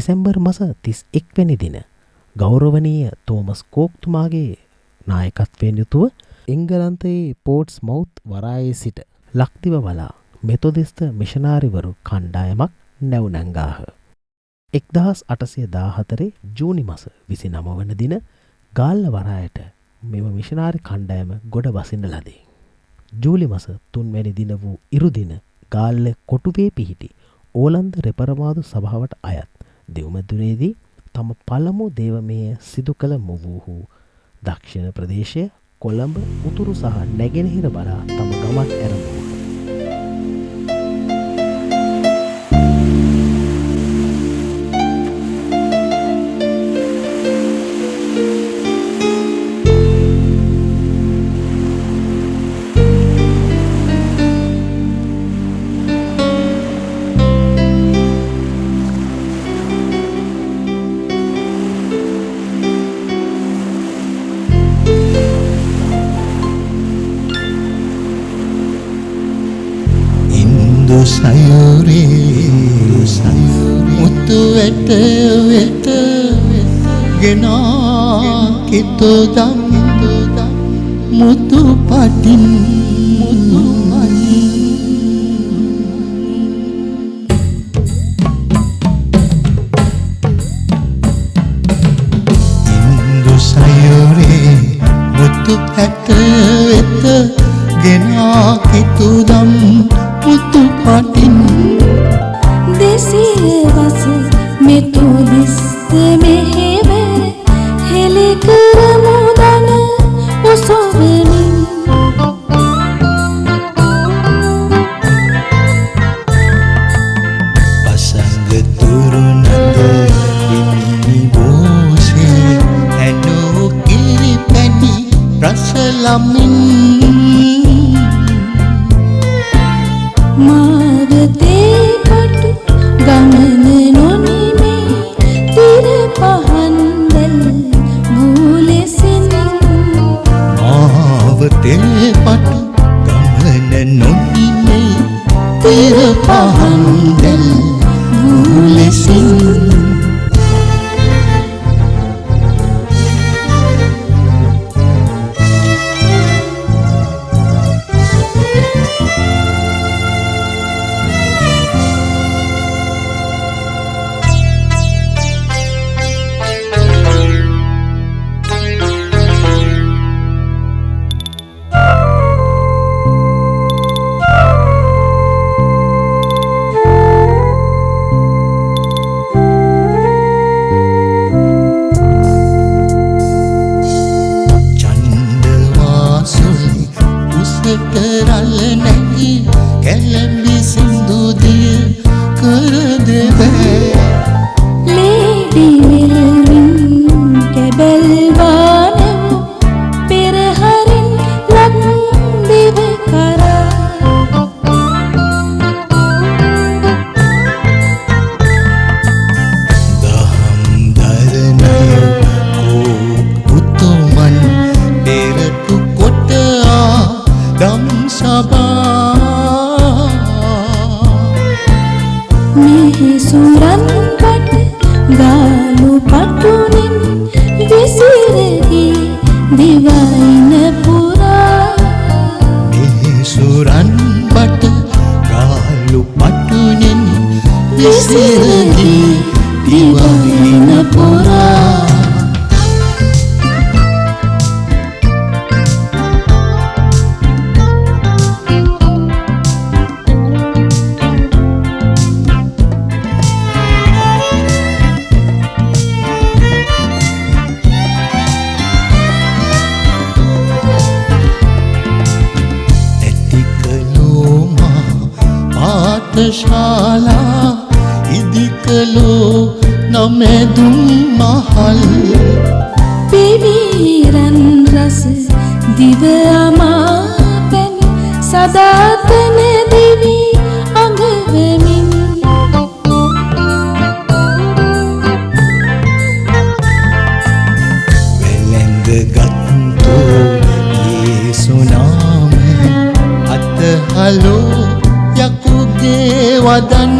දෙසැම්බර් මාස 31 වෙනි දින ගෞරවනීය තෝමස් කෝක්තුමාගේ නායකත්වයෙන් යුතුව එංගලන්තයේ පෝර්ට්ස් මවුත් වරායේ සිට ලක්දිව වලා මෙතොදිස්ත මිෂනාරිවරු කණ්ඩායමක් නැවුනංගාහ. 1814 ජූනි මාස 29 වන දින ගාල්ල වරායට මෙම මිෂනාරි කණ්ඩායම ගොඩ බසින්න ලදී. ජූලි මාස 3 වැනි දින වූ ඉරුදින ගාල්ල කොටුවේ පිහිටි ඕලන්ද රෙපරමාදු සභාවට අයත් දෙව්මැදුරේදී තම පළමු දේවමය සිදු කළ මුවූහු දක්ෂිණ ප්‍රදේශය කොළඹ උතුරු සහ නැගෙනහිර බලා තම ගමන් ඇරඹුවා. sayuri mutu weta weta gena kitu dam mutu patin indu sayuri mutu weta weta gena kitu dam mutu patin දෙසියවස මෙතොදිස්ත මෙහෙව හෙළි කරමු දන ඔසවමින් පසංග තුරුනඳ ඉමි බෝසේ ඇනෝ කිරි පැණි රස ලමින් මාවතේ පටු ගමන නොනිමේ තිර පහන්දල් වූලෙසින් මාවතේ පටු ගමන නොනිමේ තිර පහන්දල් වූලෙසින් කරල් නැති කැළඹි සින්දුදිය කර දෙබෑ ලේඩි මෙල්වින් කැබල්වානව පෙරහරින් ලක්දිව කරා දහම් දරණය කෝක් උතුමන් පෙරටු කොටා දම් සබා මෙහි සුරන් කට ගාලු පටුනින් විසිරගී දිවයින පුරා මෙහි සුරන් බට ගාලු පටුනෙන් විසිරගී දිවයින පුරා ශාලා ඉදිකලෝ නමෙදුම් මහල් පිවිරන් රස දිව අමාපැන් සදාතන දිවි අඟවමින් වෙලෙන්ද ගත්තෝ යේසු නාමෙන් අතහලෝ යකුගේ වදන්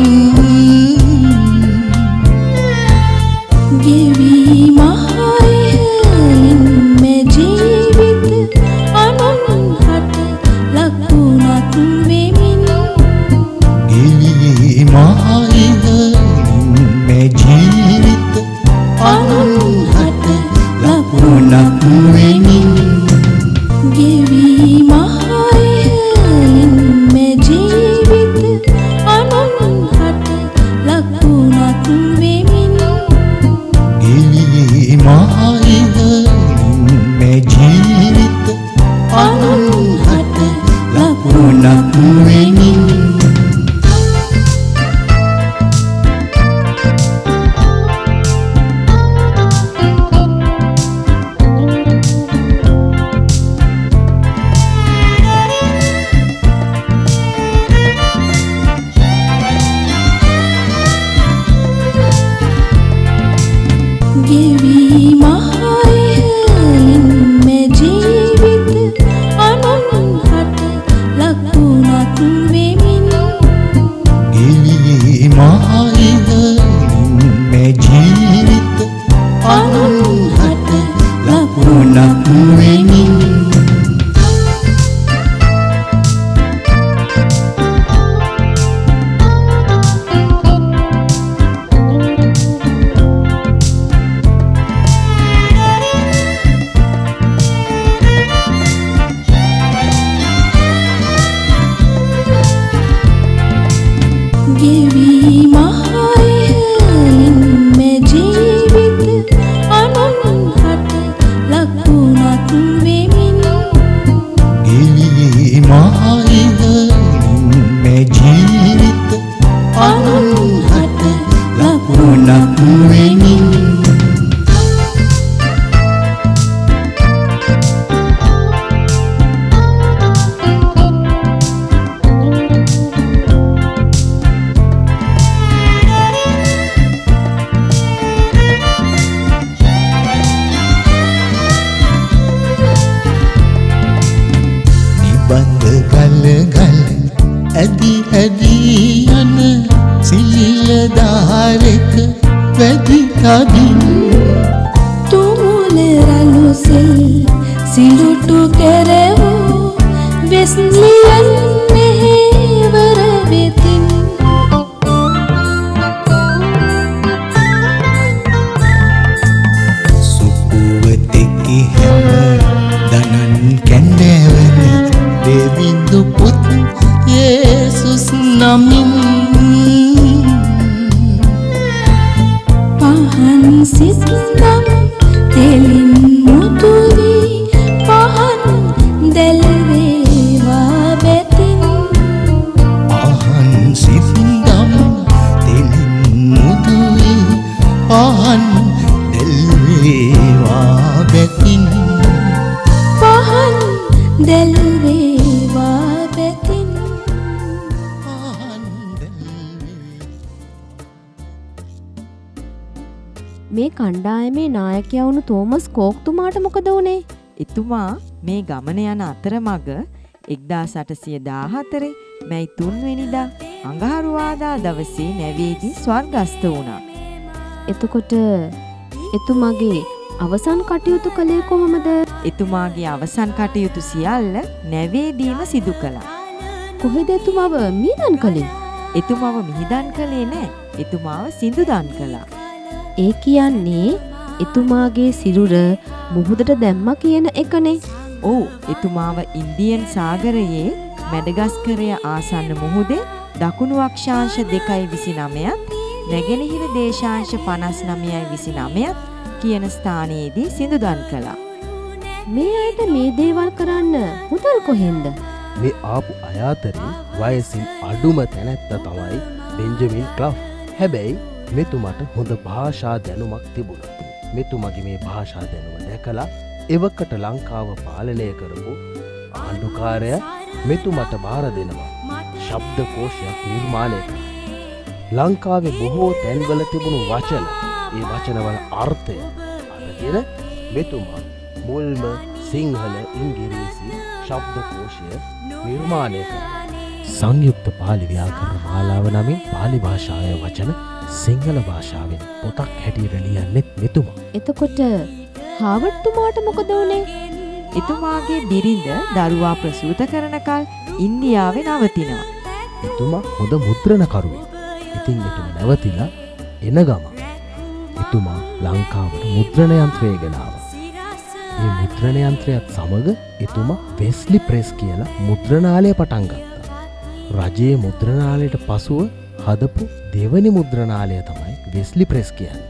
ගෙවී මහයිහින් මේ ජීවිත අනුන් හට ලකුණක් වෙමින් ගෙවී මහයිහින් මේ ජීවිත අනුන් හට ලකුණක් වෙමින් ගෙවී මහයිහින් මේ ජීවිත අනුන් හට ලකුණක් වෙමින් ගෙවී මහයිහින් මේ ජීවිත අනුන් හට ලකුණක් වෙමින් ගෙවී මහයිහින් මේ ජීවිත අනුන් හට ලකුණක් වෙමින් ගෙවී මහයිහින් මේ ජීවිත අනුන් හට ලකුණක් වෙමින් ගෙවී මහයිහින් මේ ජීවිත අනුන් හට ලකුණක් වෙමින් ගෙවී මහයිහින් මේ ජීවිත අනුන් හට ලකුණක් වෙමින් නිබඳ ගල ඇදි ඇදි යන සිලිල දාරක වැදි තදින් තුමුල රළුසෙල් සිලුටු කෙරෙවූ වෙස්ලියන් මෙහෙවර වෙතින් සුපුවතෙකි හැම දනන් කැන්නෑවනි දෙවිඳු පුත් යේසුස් නමින් පහන් සිත්නම් තෙලින් මුතුවී පහන් දැල්වේවා බැතින් පහන් සිත්දම් තෙලින් මුදුවී පහන් දැල්වේවා බැතින් පහන් දැල්වේවා බැතින් පහන් දැල්වේවා මේ කණ්ඩායමේ නායකයා වුණු තෝමස් කෝක්තුමාට මොකද වුනේ? එතුමා මේ ගමන යන අතරමඟ 1814 මැයි 3 වෙනිදා අඟහරුවාදා දවසේ නැවේදී ස්වර්ගස්ථ වුණා. එතකොට එතුමාගේ අවසන් කටයුතු කළේ කොහොමද? එතුමාගේ අවසන් කටයුතු සියල්ල නැවේදීම සිදු කළා. කොහෙද එතුමාව මිහිදන් කළේ? එතුමාව මිහිදන් කළේ නැහැ. එතුමාව සිඳුදන් කළා. ඒ කියන්නේ එතුමාගේ සිරුර මුහුදට දැම්මා කියන එකනේ. ඔව්, එතුමාව ඉන්දියන් සාගරයේ මැඩගස්කරය ආසන්න මුහුදේ දකුණු අක්ෂාංශ 2.29ත් නැගෙනහිර දේශාංශ 59.29ත් කියන ස්ථානයේදී සිඳුදන් කළා. මේ අයට මේ දේවල් කරන්න මුදල් කොහෙන්ද? මේ ආපු අය අතරින් වයසින් අඩුම තැනැත්ත තමයි බෙන්ජමින් ක්ලෆ්. හැබැයි මෙතුමට හොඳ භාෂා දැනුමක් තිබුණා. මෙතුමගේ මේ භාෂා දැනුම දැකලා එවකට ලංකාව පාලනය කරපු ආණ්ඩුකාරය මෙතුමට බාර දෙනවා ශබ්ද කෝෂයක් නිර්මාණය කරන්න. ලංකාවේ බොහෝ තැන්වල තිබුණු වචන, ඒ වචනවල අර්ථය අරගෙන මෙතුමා මුල්ම සිංහල ඉංග්‍රීසි ශබ්ද කෝෂය නිර්මාණය කළා. සංයුක්ත පාලි ව්‍යාකරණ මාලාව නමින් පාලි භාෂාවේ වචන සිංහල භාෂාවෙන් පොතක් හැටියට ලියන්නෙත් මෙතුමා. එතකොට හාවර්ඩ්තුමාට මොකද වුනේ? එතුමාගේ බිරිඳ දරුවා ප්‍රසූත කරනකල් ඉන්දියාවේ නවතිනවා. එතුමා හොඳ මුද්‍රණකරුවෙක්. ඉතින් එතුමා නැවතිලා එන ගම එතුමා ලංකාවට මුද්‍රණ යන්ත්‍රය ගෙන ආවා. මේ මුද්‍රණ යන්ත්‍රයත් සමග එතුමා වෙස්ලි ප්‍රෙස් කියලා මුද්‍රණාලය පටන් ගත්තා. රජයේ මුද්‍රණාලයට පසුව හදපු දෙවනි මුද්‍රණාලය තමයි වෙස්ලි ප්‍රෙස් කියන්නේ.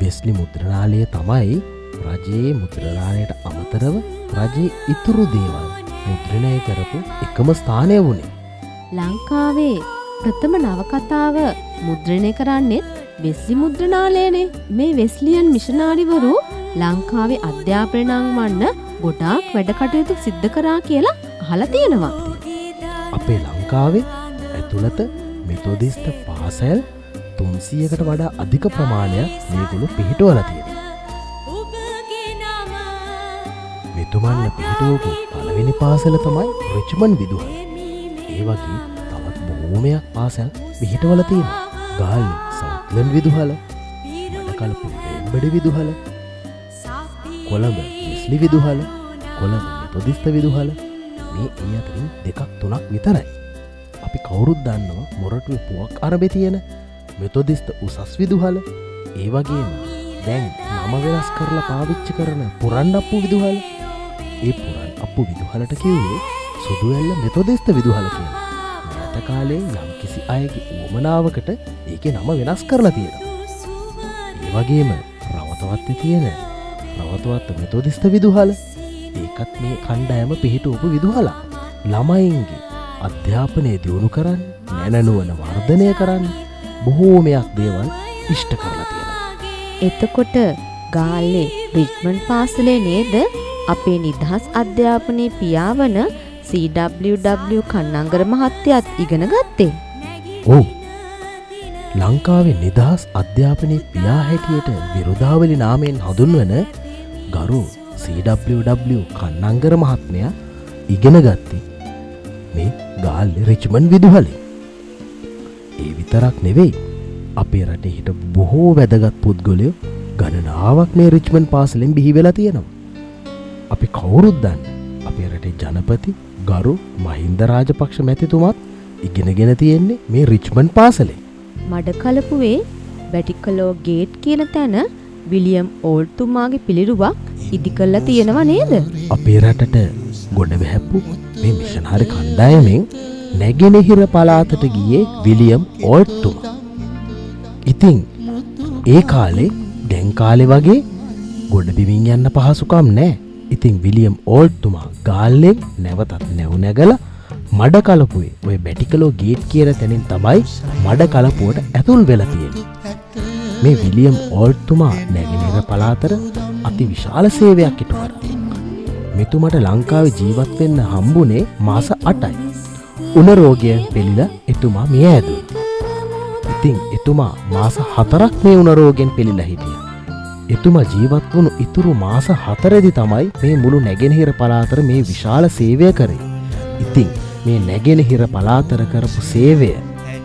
වෙස්ලි මුද්‍රණාලය තමයි රජයේ මුද්‍රණාලයට අමතරව රජයේ ඉතුරු දේවල් මුද්‍රණය කරපු එකම ස්ථානය වුණේ. ලංකාවේ ප්‍රථම නවකතාව මුද්‍රණය කරන්නෙත් වෙස්ලි මුද්‍රණාලයනේ. මේ වෙස්ලියන් මිෂනාරිවරු ලංකාවේ අධ්‍යාපනය නංවන්න ගොඩාක් වැඩ කටයුතු සිද්ධ කරා කියලා අහලා තියෙනවා. අපේ ලංකාවේ ඇතුළත මෙතොදිස්ත පාසැල් 300කට වඩා අධික ප්‍රමාණයක් මේගොල්ලෝ පිහිටුවලා තියෙනවා. මෙතුමන්ල පිහිටුවපු පළවෙනි පාසල තමයි රිච්මන්ඩ් විදුහල. ඒ වගේ තවත් බොහෝමයක් පාසල් පිහිටුවලා තියෙනවා. ගාල්ලේ සවුත්ලන්ඩ් විදුහල, මඩකලපු වෙම්බඩි විදුහල, කොළඹ වෙස්ලි විදුහල, කොළඹ මෙතොදිස්ත විදුහල. මේ ඒ අතරින් දෙකක් තුනක් විතරයි. අපි කවුරුත් දන්නවා මොරටුවේ පුවක් අරබේ තියෙන මෙතොදිස්ත උසස් විදුහල. ඒ වගේම දැන් නම වෙනස් කරලා පාවිච්චි කරන පුරන්ඩප්පු විදුහල. ඒ පුරන්ඩප්පු විදුහලට කිව්වේ සුදුවැල්ල මෙතොදිස්ත විදුහල කියලා. මෑත කාලේ යම්කිසි අයගේ උවමනාවකට ඒකේ නම වෙනස් කරලා තියෙනවා. ඒ වගේම රවතවත්තේ තියෙන රවතවත්ත මෙතොදිස්ත විදුහල ඒකත් මේ කණ්ඩායම පිහිටුවපු විදුහල. ළමයින්ගේ අධ්‍යාපනය දියුණු කරන්න, නැනනුවන වර්ධනය කරන්න බොහෝමයක් දේවල් ඉෂ්ට කරලා තියෙනවා. එතකොට ගාල්ලේ රිච්මන්ඩ් පාසලේ නේද අපේ නිදහස් අධ්‍යාපනයේ පියාවන CWW කන්නංගර මහත්තයාත් ඉගෙන ගත්තේ? ඔව්. ලංකාවේ නිදහස් අධ්‍යාපනයේ පියා හැටියට විරුදාවලි නාමයෙන් හඳුන්වන ගරු CWW කන්නංගර මහත්මයා ඉගෙන ගත්තේ මේ ගාල්ලේ රිච්මන්ඩ් විදුහලේ. ඒ විතරක් නෙවෙයි, අපේ රටේ හිටපු බොහෝ වැදගත් පුද්ගලයෝ ගණනාවක් මේ රිච්මන්ඩ් පාසලෙන් බිහි වෙලා තියෙනවා. අපි කවුරුත් දන්න අපේ රටේ ජනපති ගරු මහින්ද රාජපක්ෂ මැතිතුමාත් ඉගෙනගෙන තියෙන්නේ මේ රිච්මන්ඩ් පාසලේ. මඩකලපුවේ බැටිකලෝ ගේට් කියන තැන විලියම් ඕල්තුමාගේ පිළිරුවක් ඉදි කරලා තියෙනවා නේද? අපේ රටට ගොඩ වැහැප්පු මේ මිෂනාරි කණ්ඩායමෙන් නැගෙනහිර පළාතට ගියේ විලියම් ඕල්තුමා. ඉතින් ඒ කාලේ දැන් කාලේ වගේ ගොඩ බිමින් යන්න පහසුකම් නැහැ. ඉතින් විලියම් ඕල්තුමා ගාල්ලෙන් නැවතත් නැව් නැගලා මඩකලපුවේ ඔය බැටිකලෝ ගේට් කියන තැනින් තමයි මඩකලපුවට ඇතුල් වෙලා තියෙන්නේ. මේ විලියම් ඕල්තුමා නැගෙනහිර පළාතට අති විශාල සේවයක් ඉටු කරා. මෙතුමට ලංකාවේ ජීවත් වෙන්න හම්බුනේ මාස 8යි. උණ රෝගයෙන් පෙළිලා එතුමා මිය ඇදුවා. ඉතින් එතුමා මාස 4ක් මේ උණ රෝගයෙන් පෙළිලා හිටියා. එතුමා ජීවත් වුණු ඉතුරු මාස 4ෙදි තමයි මේ මුළු නැගෙනහිර පළාතට මේ විශාල සේවය කරේ. ඉතින් මේ නැගෙනහිර පළාතට කරපු සේවය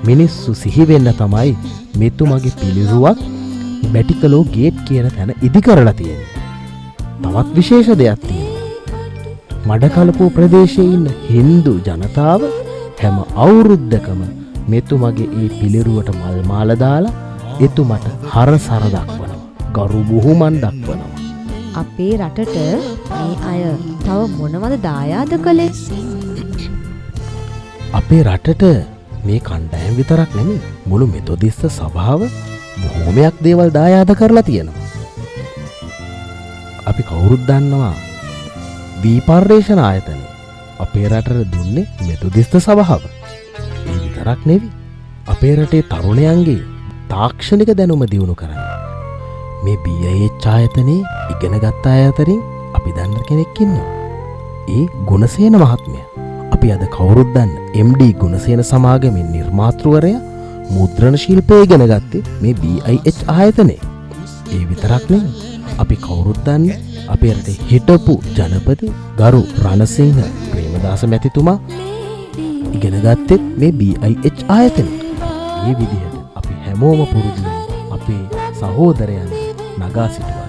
මිනිස්සු සිහි වෙන්න තමයි මෙතුමාගේ පිළිරුවක් බැටිකලෝ ගේට් කියන තැන ඉදි කරලා තියෙන්නේ. තවත් විශේෂ දෙයක් තියෙනවා. මඩකලපුව ප්‍රදේශයේ ඉන්න හින්දු ජනතාව හැම අවුරුද්දකම මෙතුමාගේ ඒ පිළිරුවට මල් මාල දාලා එතුමට හරසර දක්වනවා. ගරු බුහුමන් දක්වනවා. අපේ රටට මේ අය තව මොනවද දායාද කළේ? අපේ රටට මේ කණ්ඩායම් විතරක් නෙමෙයි, මුළු මෙතොදිස්ත සභාව බොහෝමයක් දේවල් දායාද කරලා තියෙනවා. අපි කවුරුත් දන්නවා විපර්යේෂණ ආයතනය අපේ රටට දුන්නේ මෙතොදිස්ත සභාව. ඒ විතරක් නෙවෙයි, අපේ රටේ තරුණයන්ගේ තාක්ෂණික දැනුම දියුණු කරන්න මේ BIH ආයතනයේ ඉගෙන ගත්ත අය අතරින් අපි දන්න කෙනෙක් ඉන්නවා. ඒ ගුණසේන මහත්මයා. අපි අද කවුරුත් දන්න MD ගුණසේන සමාගමේ නිර්මාතෘවරයා මුද්‍රණ ශිල්පය ඉගෙන ගත්තේ මේ BIH ආයතනයේ. ඒ විතරක් නෙවෙයි, අපි කවුරුත් දන්න අපේ රටේ හිටපු ජනපති ගරු රණසිංහ ප්‍රේමදාස මැතිතුමා ඉගෙන ගත්තේ මේ BIH ආයතනයේ. මේ විදිහට අපි හැමෝම පුරුදුවෙන් අපේ සහෝදරයන් නගා සිටුවා.